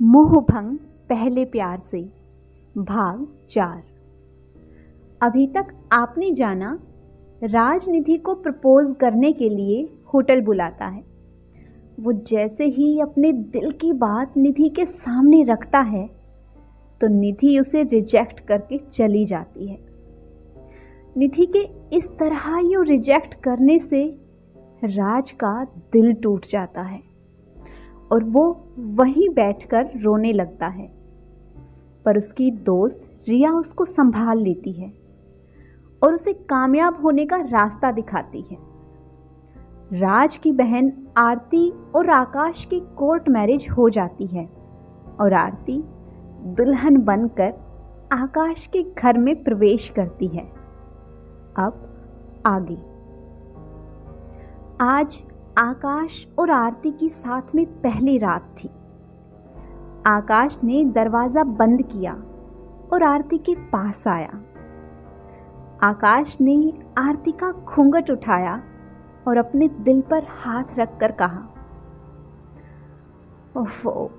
मोहभंग पहले प्यार से भाग 4। अभी तक आपने जाना, राजनिधि को प्रपोज करने के लिए होटल बुलाता है। वो जैसे ही अपने दिल की बात निधि के सामने रखता है तो निधि उसे रिजेक्ट करके चली जाती है। निधि के इस तरह यूं रिजेक्ट करने से राज का दिल टूट जाता है और वो वहीं बैठकर रोने लगता है। पर उसकी दोस्त रिया उसको संभाल लेती है और उसे कामयाब होने का रास्ता दिखाती है। राज की बहन आरती और आकाश की कोर्ट मैरिज हो जाती है और आरती दुल्हन बनकर आकाश के घर में प्रवेश करती है। अब आगे। आज आकाश और आरती की साथ में पहली रात थी। आकाश ने दरवाजा बंद किया और आरती के पास आया। आकाश ने आरती का घूंघट उठाया और अपने दिल पर हाथ रखकर कहा, ओफो,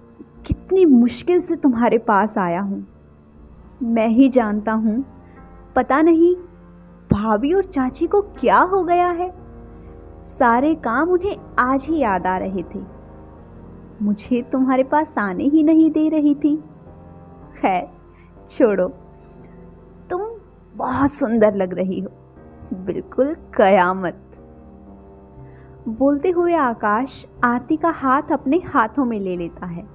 कितनी मुश्किल से तुम्हारे पास आया हूं। मैं ही जानता हूं, पता नहीं भाभी और चाची को क्या हो गया है। सारे काम उन्हें आज ही याद आ रहे थे। मुझे तुम्हारे पास आने ही नहीं दे रही थी। खैर छोड़ो, तुम बहुत सुंदर लग रही हो, बिल्कुल कयामत। बोलते हुए आकाश आरती का हाथ अपने हाथों में ले लेता है।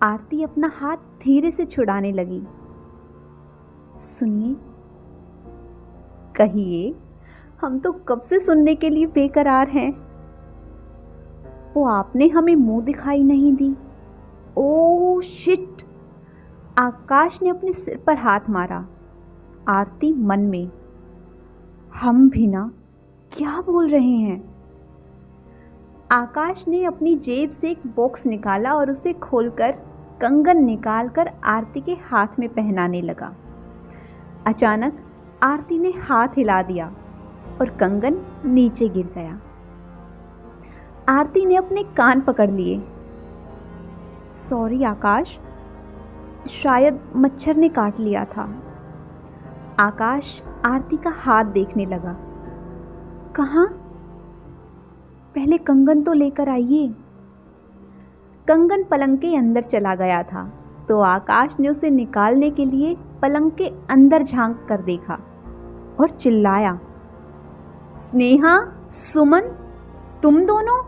आरती अपना हाथ धीरे से छुड़ाने लगी। सुनिए, कहिए, हम तो कब से सुनने के लिए बेकरार हैं। वो आपने हमें मुंह दिखाई नहीं दी। Oh shit! आकाश ने अपने सिर पर हाथ मारा। आरती मन में, हम भी ना, क्या बोल रहे हैं। आकाश ने अपनी जेब से एक बॉक्स निकाला और उसे खोलकर कंगन निकालकर आरती के हाथ में पहनाने लगा। अचानक आरती ने हाथ हिला दिया और कंगन नीचे गिर गया। आरती ने अपने कान पकड़ लिए। सॉरी आकाश, शायद मच्छर ने काट लिया था। आकाश आरती का हाथ देखने लगा। कहाँ? पहले कंगन तो लेकर आइए। कंगन पलंग के अंदर चला गया था तो आकाश ने उसे निकालने के लिए पलंग के अंदर झांक कर देखा और चिल्लाया, स्नेहा, सुमन, तुम दोनों?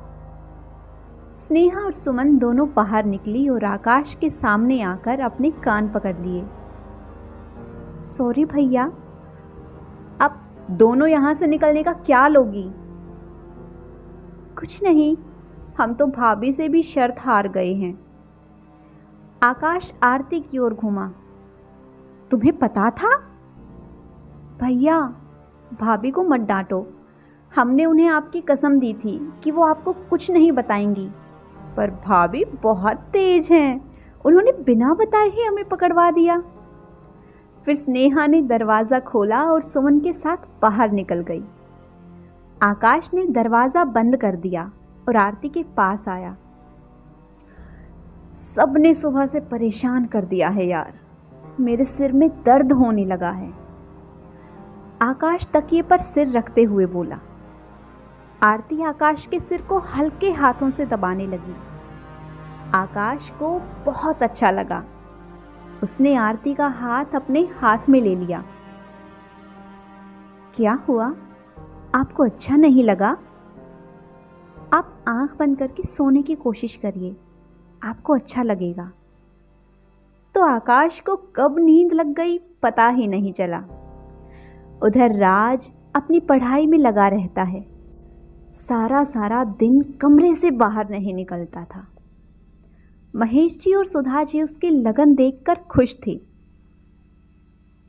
स्नेहा और सुमन दोनों बाहर निकली और आकाश के सामने आकर अपने कान पकड़ लिए। सॉरी भैया, अब दोनों यहां से निकलने का क्या लोगी? कुछ नहीं, हम तो भाभी से भी शर्त हार गए हैं। आकाश आरती की ओर घूमा। तुम्हें पता था? भैया, भाभी को मत डांटो। हमने उन्हें आपकी कसम दी थी कि वो आपको कुछ नहीं बताएंगी, पर भाभी बहुत तेज हैं। उन्होंने बिना बताए ही हमें पकड़वा दिया। फिर स्नेहा ने दरवाजा खोला और सुमन के साथ बाहर निकल गई। आकाश ने दरवाजा बंद कर दिया और आरती के पास आया। सबने सुबह से परेशान कर दिया है यार, मेरे सिर में दर्द होने लगा है। आकाश तकिए पर सिर रखते हुए बोला। आरती आकाश के सिर को हल्के हाथों से दबाने लगी। आकाश को बहुत अच्छा लगा। उसने आरती का हाथ अपने हाथ में ले लिया। क्या हुआ, आपको अच्छा नहीं लगा? आप आंख बंद करके सोने की कोशिश करिए, आपको अच्छा लगेगा। तो आकाश को कब नींद लग गई पता ही नहीं चला। उधर राज अपनी पढ़ाई में लगा रहता है। सारा दिन कमरे से बाहर नहीं निकलता था। महेश जी और सुधा जी उसकी लगन देखकर खुश थी,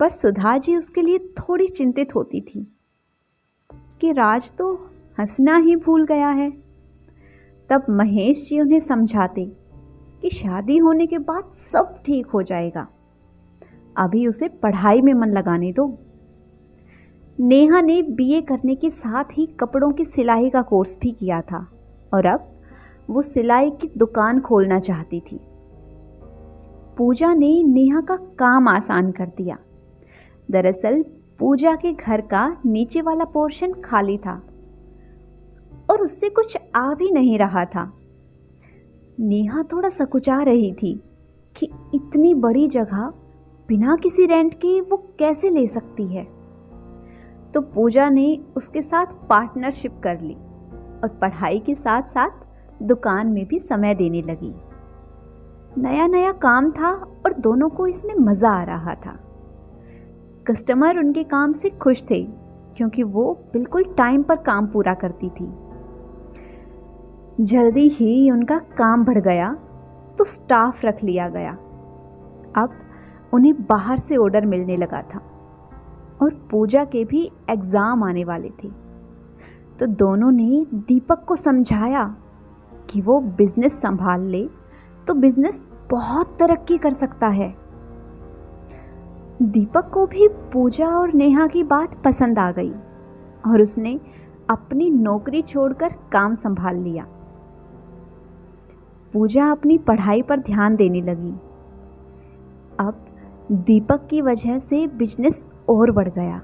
पर सुधा जी उसके लिए थोड़ी चिंतित होती थी कि राज तो हंसना ही भूल गया है। तब महेश जी उन्हें समझाते कि शादी होने के बाद सब ठीक हो जाएगा, अभी उसे पढ़ाई में मन लगाने दो। नेहा ने बीए करने के साथ ही कपड़ों की सिलाई का कोर्स भी किया था और अब वो सिलाई की दुकान खोलना चाहती थी। पूजा ने नेहा का काम आसान कर दिया। दरअसल पूजा के घर का नीचे वाला पोर्शन खाली था और उससे कुछ आ भी नहीं रहा था। नेहा थोड़ा सकुचा रही थी कि इतनी बड़ी जगह बिना किसी रेंट के वो कैसे ले सकती है। तो पूजा ने उसके साथ पार्टनरशिप कर ली और पढ़ाई के साथ साथ दुकान में भी समय देने लगी। नया नया काम था और दोनों को इसमें मज़ा आ रहा था। कस्टमर उनके काम से खुश थे क्योंकि वो बिल्कुल टाइम पर काम पूरा करती थी। जल्दी ही उनका काम बढ़ गया तो स्टाफ रख लिया गया। अब उन्हें बाहर से ऑर्डर मिलने लगा था और पूजा के भी एग्ज़ाम आने वाले थे। तो दोनों ने दीपक को समझाया कि वो बिजनेस संभाल ले तो बिजनेस बहुत तरक्की कर सकता है। दीपक को भी पूजा और नेहा की बात पसंद आ गई और उसने अपनी नौकरी छोड़कर काम संभाल लिया। पूजा अपनी पढ़ाई पर ध्यान देने लगी। अब दीपक की वजह से बिजनेस और बढ़ गया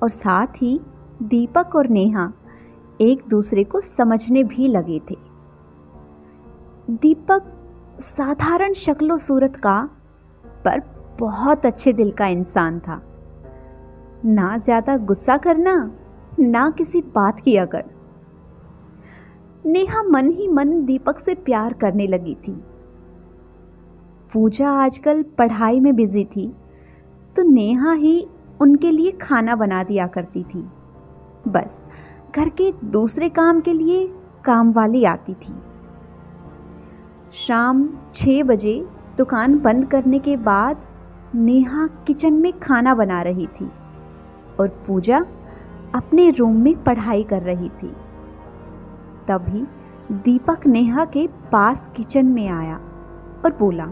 और साथ ही दीपक और नेहा एक दूसरे को समझने भी लगे थे। दीपक साधारण शक्लो सूरत का पर बहुत अच्छे दिल का इंसान था। ना ज़्यादा गुस्सा करना, ना किसी बात की अकड़। नेहा मन ही मन दीपक से प्यार करने लगी थी। पूजा आजकल पढ़ाई में बिजी थी तो नेहा ही उनके लिए खाना बना दिया करती थी। बस घर के दूसरे काम के लिए काम वाली आती थी। शाम 6 बजे दुकान बंद करने के बाद नेहा किचन में खाना बना रही थी और पूजा अपने रूम में पढ़ाई कर रही थी। तभी दीपक नेहा के पास किचन में आया और बोला,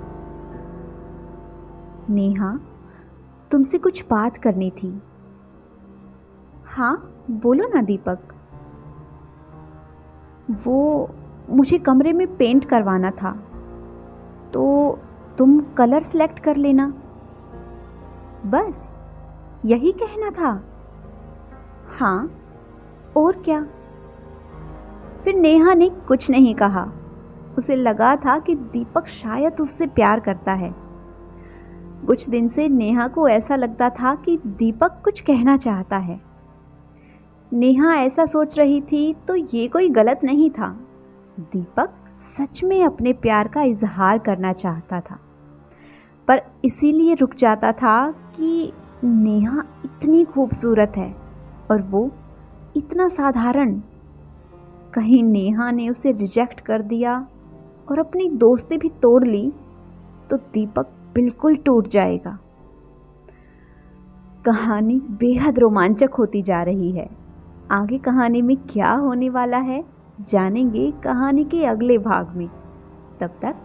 नेहा, तुमसे कुछ बात करनी थी। हाँ बोलो ना दीपक। वो मुझे कमरे में पेंट करवाना था तो तुम कलर सेलेक्ट कर लेना। बस यही कहना था? हाँ और क्या। फिर नेहा ने कुछ नहीं कहा। उसे लगा था कि दीपक शायद उससे प्यार करता है। कुछ दिन से नेहा को ऐसा लगता था कि दीपक कुछ कहना चाहता है। नेहा ऐसा सोच रही थी तो ये कोई गलत नहीं था। दीपक सच में अपने प्यार का इजहार करना चाहता था, पर इसीलिए रुक जाता था कि नेहा इतनी खूबसूरत है और वो इतना साधारण। कहीं नेहा ने उसे रिजेक्ट कर दिया और अपनी दोस्ती भी तोड़ ली तो दीपक बिल्कुल टूट जाएगा। कहानी बेहद रोमांचक होती जा रही है। आगे कहानी में क्या होने वाला है जानेंगे कहानी के अगले भाग में। तब तक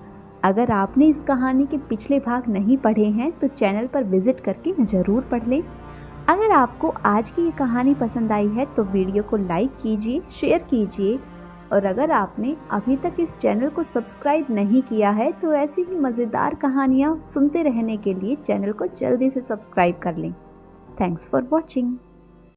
अगर आपने इस कहानी के पिछले भाग नहीं पढ़े हैं तो चैनल पर विजिट करके ज़रूर पढ़ लें। अगर आपको आज की ये कहानी पसंद आई है तो वीडियो को लाइक कीजिए, शेयर कीजिए और अगर आपने अभी तक इस चैनल को सब्सक्राइब नहीं किया है तो ऐसी ही मज़ेदार कहानियाँ सुनते रहने के लिए चैनल को जल्दी से सब्सक्राइब कर लें। Thanks for watching.